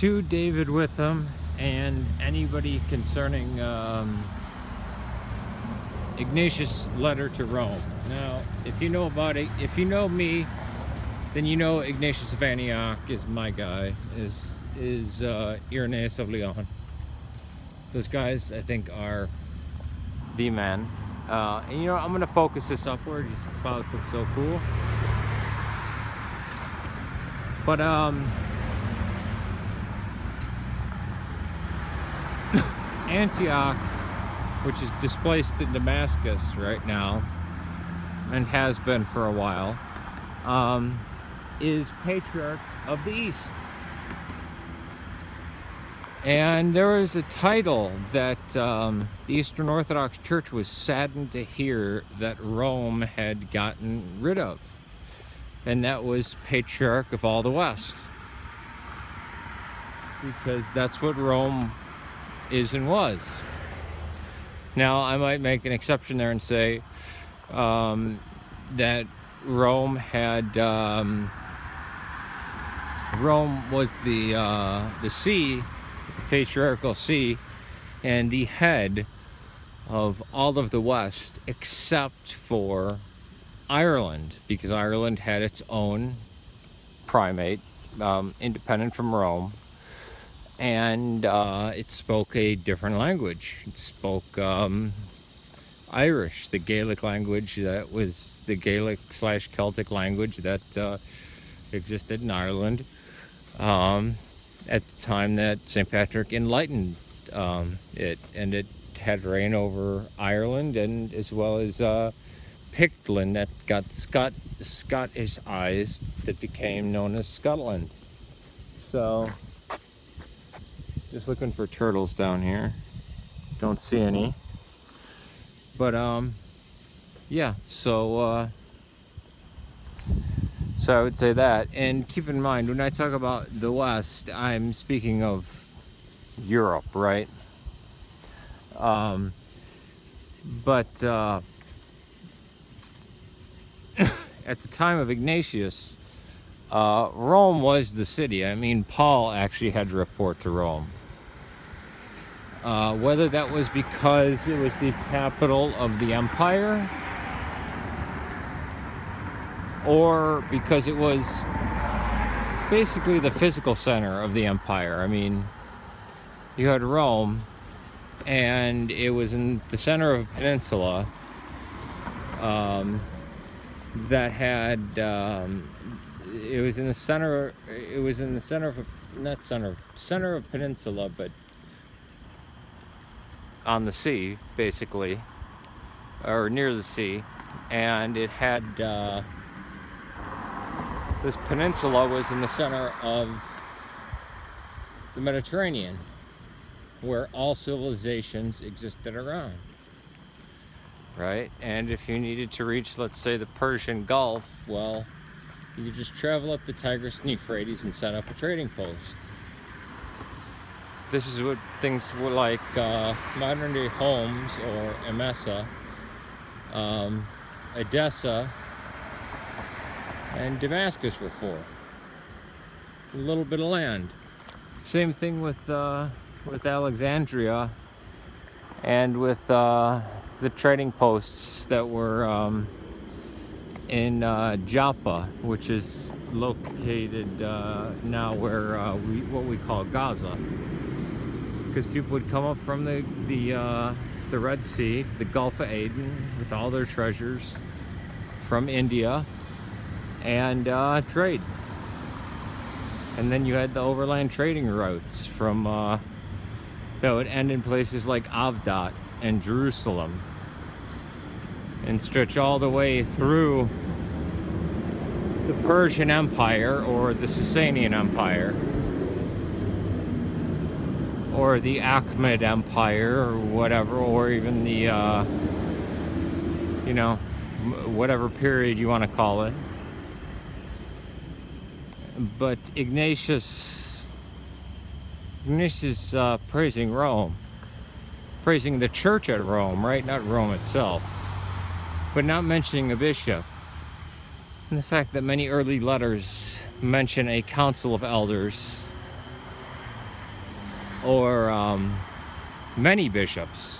to David Witham and anybody concerning Ignatius' letter to Rome. Now, if you know about it, if you know me, then you know Ignatius of Antioch is my guy, is Irenaeus of Lyon. Those guys, I think, are the man. And you know, I'm gonna focus this upward. These clouds look so cool. But Antioch, which is displaced in Damascus right now, and has been for a while, is Patriarch of the East. And there was a title that the Eastern Orthodox Church was saddened to hear that Rome had gotten rid of. And that was Patriarch of all the West. Because that's what Rome is and was. Now, I might make an exception there and say that Rome had... Rome was the see, the patriarchal see, and the head of all of the West except for Ireland, because Ireland had its own primate, independent from Rome, and it spoke a different language. It spoke Irish, the Gaelic language that was the Gaelic/Celtic language that existed in Ireland at the time that St. Patrick enlightened it, and it had reign over Ireland, and as well as Pictland that got Scottish eyes that became known as Scotland. So, just looking for turtles down here. Don't see any. But yeah, so I would say that. And keep in mind, when I talk about the West, I'm speaking of Europe, right? But at the time of Ignatius, Rome was the city. I mean, Paul actually had to report to Rome. Whether that was because it was the capital of the empire, or because it was basically the physical center of the empire. I mean, you had Rome, and it was in the center of a peninsula that had it was in the center of center of peninsula, but on the sea, basically, or near the sea. And it had this peninsula was in the center of the Mediterranean, where all civilizations existed around, right? And if you needed to reach, let's say, the Persian Gulf, well, you could just travel up the Tigris and Euphrates and set up a trading post. This is what things were like modern day Homs or Emesa, Edessa, and Damascus were for. A little bit of land. Same thing with Alexandria and with the trading posts that were in Joppa, which is located now where what we call Gaza, because people would come up from the Red Sea to the Gulf of Aden with all their treasures from India and trade. And then you had the overland trading routes from that would end in places like Avdat and Jerusalem and stretch all the way through the Persian Empire or the Sasanian Empire or the Achaemenid Empire or whatever, or even the you know, whatever period you want to call it. But Ignatius praising Rome, praising the church at Rome, right? Not Rome itself, but not mentioning a bishop. And the fact that many early letters mention a council of elders or many bishops.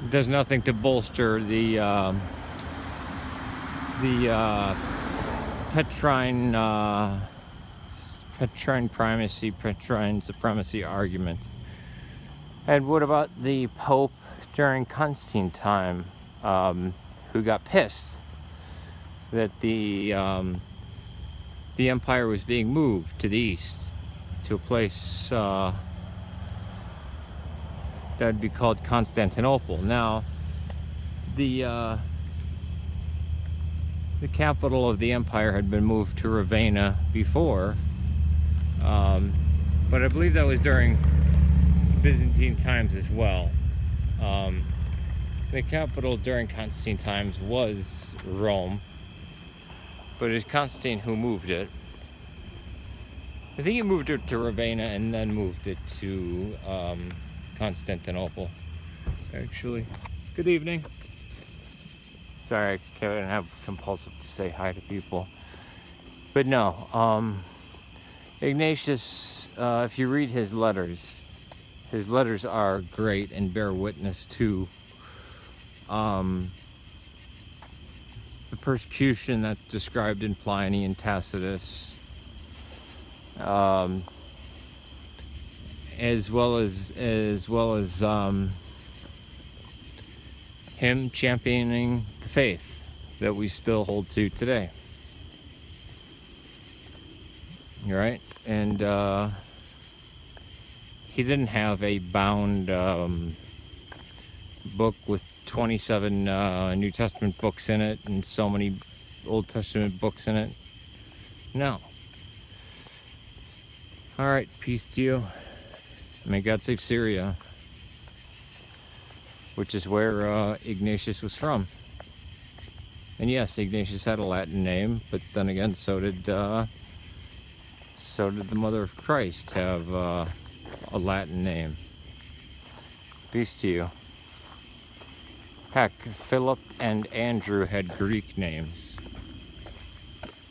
It does nothing to bolster the Petrine primacy, Petrine supremacy argument. And what about the Pope during Constantine time, who got pissed that the empire was being moved to the east, to a place that would be called Constantinople. Now, the capital of the empire had been moved to Ravenna before, but I believe that was during Byzantine times as well. The capital during Constantine times was Rome, but it's Constantine who moved it. I think he moved it to Ravenna and then moved it to Constantinople, actually. Good evening. Sorry, I can't have compulsive to say hi to people. But no, Ignatius, if you read his letters are great and bear witness to the persecution that's described in Pliny and Tacitus, as well as him championing the faith that we still hold to today. Right? And he didn't have a bound book with 27 New Testament books in it and so many Old Testament books in it. No. All right, peace to you. May God save Syria, which is where Ignatius was from. And yes, Ignatius had a Latin name, but then again, so did the Mother of Christ have a Latin name. Peace to you. Heck, Philip and Andrew had Greek names.